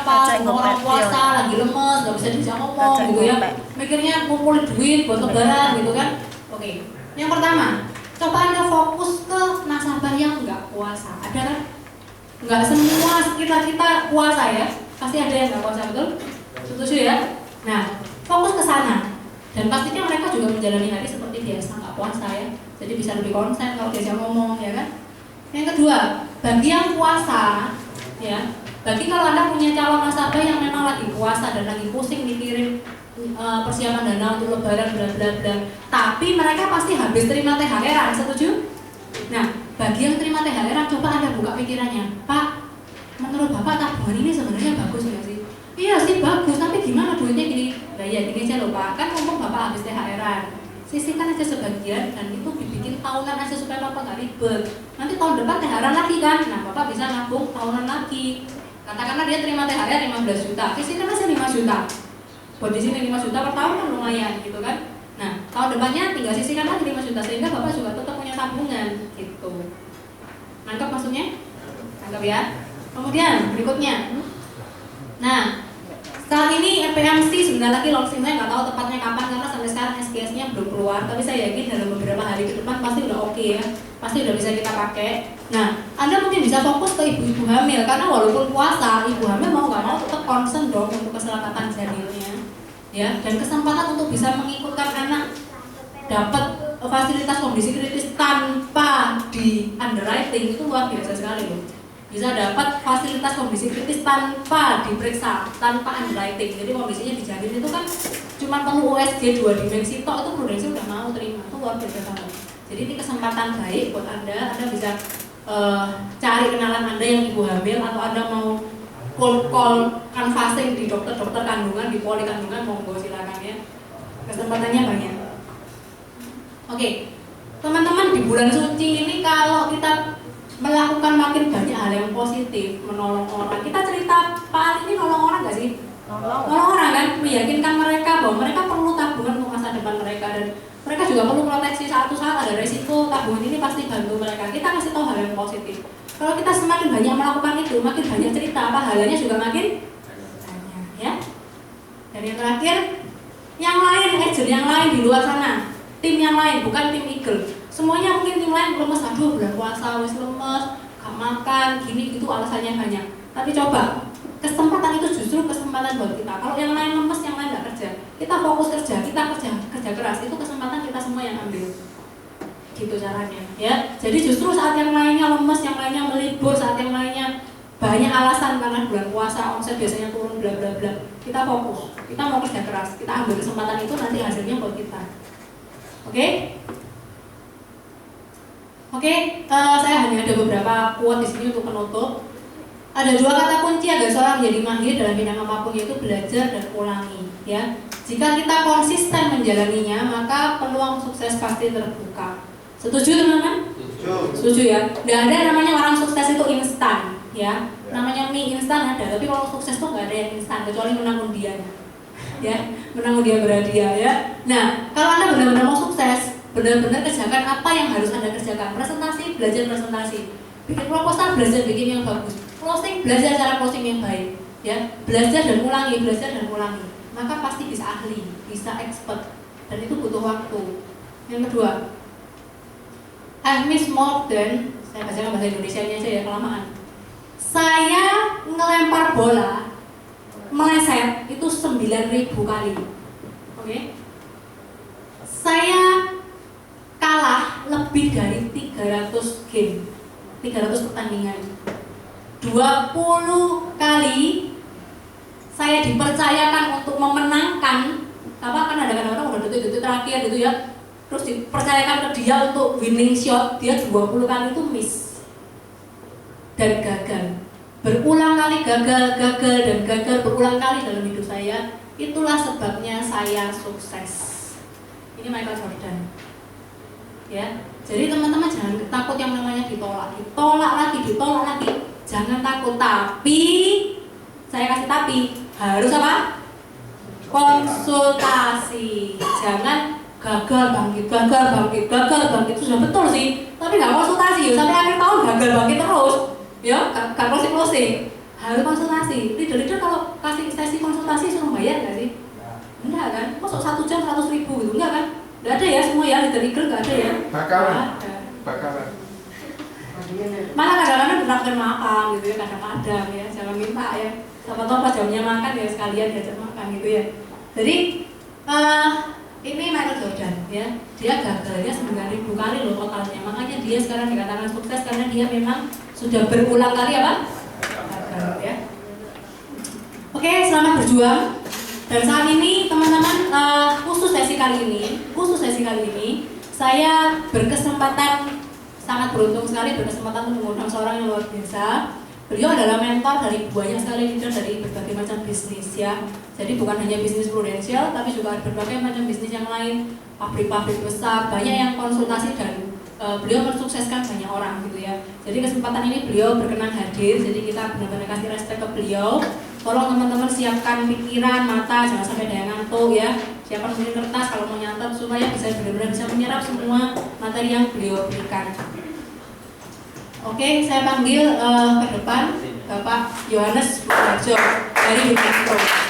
apa, semua orang puasa, lagi lemes, nggak bisa diajak ngomong gitu ya. Mikirnya ngumpulin duit buat lebaran gitu kan. Oke, yang pertama, coba Anda fokus ke nasabah yang nggak puasa. Ada kan? Nggak semua kita puasa ya, pasti ada yang nggak puasa, betul? Setuju ya? Nah, fokus ke sana. Dan pastinya mereka juga menjalani hari seperti biasa, nggak puasa ya. Jadi bisa lebih konsen kalau diajak ngomong, ya kan? Yang kedua, bagi yang puasa, ya, bagi kalau Anda punya calon nasabah yang memang lagi puasa dan lagi pusing mikirin persiapan dana untuk lebaran bla bla bla, tapi mereka pasti habis terima THR-an, setuju? Nah, bagi yang terima THR-an, coba Anda buka pikirannya, Pak, menurut Bapak tabungan ini sebenarnya bagus nggak sih? Iya sih bagus, tapi gimana duitnya gini? Nah ya gini aja loh Pak, kan ngomong Bapak habis THR-an, sisihkan aja sebagian dan itu dibikin tahunan aja supaya Bapak nggak ribet. Nanti tahun depan THR-an lagi kan, nah Bapak bisa nabung tahunan lagi. Katakanlah dia terima THR 15 juta, sisihkan aja 5 juta. Buat di sini 5 juta per tahun kan lumayan gitu kan. Nah tahun depannya tinggal sisihkan lagi 5 juta sehingga Bapak juga tetap punya tabungan gitu. Nangkep maksudnya? Nangkep ya. Kemudian berikutnya. Nah, saat ini FPMC sebentar lagi launching, saya nggak tahu tepatnya kapan karena sampai sekarang SKS-nya belum keluar. Tapi saya yakin dalam beberapa hari ke depan pasti udah oke ya, pasti udah bisa kita pakai. Nah, Anda mungkin bisa fokus ke ibu-ibu hamil karena walaupun puasa, ibu hamil mau nggak mau tetap concern dong untuk keselamatan janinnya, ya. Dan kesempatan untuk bisa mengikutkan anak dapat fasilitas kondisi kritis tanpa di underwriting itu luar biasa sekali loh. Bisa dapat fasilitas kondisi kritis tanpa diperiksa, tanpa underwriting. Jadi kondisinya dijamin itu kan cuma perlu USG 2 dimensi tok, itu prudensi udah mau terima, itu luar biasa banget. Jadi ini kesempatan baik buat Anda bisa cari kenalan Anda yang ibu hamil atau Anda mau call canvassing di dokter-dokter kandungan, di poli kandungan, monggo silakan ya. Kesempatannya banyak. Oke, teman-teman di bulan suci ini kalau kita melakukan makin banyak hal yang positif, menolong orang. Kita cerita Pak ini nolong orang nggak sih? Nolong orang kan, meyakinkan mereka bahwa mereka perlu tabungan untuk masa depan mereka dan mereka juga perlu proteksi suatu saat ada resiko, tabungan ini pasti bantu mereka. Kita kasih tahu hal yang positif. Kalau kita semakin banyak melakukan itu, makin banyak cerita, pahalanya juga makin banyak, ya. Dan yang terakhir, yang lain, agent yang lain di luar sana, tim yang lain, bukan tim Eagle. Semuanya mungkin tim lain lemes, aduh bulan puasa wis lemes, gak makan, gini gitu alasannya banyak. Tapi coba, kesempatan itu justru kesempatan buat kita. Kalau yang lain lemes, yang lain gak kerja, kita fokus kerja, kita kerja keras, itu kesempatan kita semua yang ambil. Gitu caranya, ya. Jadi justru saat yang lainnya lemes, yang lainnya melibur, saat yang lainnya banyak alasan karena bulan puasa, omset biasanya turun, bla bla bla. Kita fokus, kita mau kerja keras, kita ambil kesempatan itu, nanti hasilnya buat kita. Oke? Oke, saya hanya ada beberapa quote di sini untuk penutup. Ada 2 kata kunci agar seorang menjadi mahir dalam bidang apapun, yaitu belajar dan ulangi. Ya, jika kita konsisten menjalaninya, maka peluang sukses pasti terbuka. Setuju teman-teman? Setuju ya. Nggak ada namanya orang sukses itu instan, ya. Namanya mie instan ada, tapi kalau sukses tuh nggak ada yang instan kecuali menang undian. Ya, menang undian berhadiah ya. Nah, kalau Anda benar-benar mau sukses, benar-benar kerjakan apa yang harus Anda kerjakan. Presentasi, belajar presentasi. Bikin proposal, belajar bikin yang bagus. Closing, belajar cara closing yang baik. Ya, belajar dan ulangi, belajar dan ulangi. Maka pasti bisa ahli, bisa expert. Dan itu butuh waktu. Yang kedua, I miss more than, saya bacakan bahasa Indonesianya aja ya, kelamaan. Saya ngelempar bola, meleset itu 9.000 kali. Oke? Saya kalah lebih dari 300 game, 300 pertandingan. 20 kali saya dipercayakan untuk memenangkan, apa kan ada kadang-kadang udah detik-detik terakhir gitu ya, terus dipercayakan ke dia untuk winning shot, dia 20 kali itu miss dan gagal. Berulang kali gagal dan gagal berulang kali dalam hidup saya. Itulah sebabnya saya sukses. Ini Michael Jordan. Ya, jadi teman-teman jangan takut yang namanya ditolak lagi. Jangan takut, tapi saya kasih tapi harus apa? Konsultasi. Jangan gagal bangkit itu sudah betul sih, tapi nggak konsultasi. Sampai akhir tahun gagal bangkit terus, ya, nggak closing. Harus konsultasi. Leader kalau konsultasi suruh bayar nggak sih? Enggak kan? Masuk 1 jam 100.000 gitu, enggak kan? Enggak ada ya semua ya, leader eagle enggak ada ya? Bakaran. Malah kadang-kadang beraktir makan gitu ya, kadang-kadang ya, jangan minta ya. Siapa tahu pas jamnya makan ya sekalian diajak makan gitu ya. Jadi ini Michael Jordan ya, dia gagalnya 9.000 kali loh totalnya, makanya dia sekarang dikatakan sukses karena dia memang sudah berulang kali apa? Gagal ya. Oke, selamat berjuang. Dan saat ini teman-teman khusus sesi kali ini saya berkesempatan, sangat beruntung sekali berkesempatan untuk mengundang seorang yang luar biasa. Beliau adalah mentor dari banyak sekali leader dari berbagai macam bisnis ya. Jadi bukan hanya bisnis prudensial, tapi juga ada berbagai macam bisnis yang lain, pabrik-pabrik besar, banyak yang konsultasi dan beliau mensukseskan banyak orang gitu ya. Jadi kesempatan ini beliau berkenan hadir, jadi kita benar-benar kasih respect ke beliau. Tolong teman-teman siapkan pikiran, mata, jangan sampai ada yang ngantuk ya. Siapkan mungkin kertas kalau mau nyatet supaya bisa benar-benar bisa menyerap semua materi yang beliau berikan. Oke, saya panggil ke depan Bapak Yohanes Budiarjo dari Bukit Pro.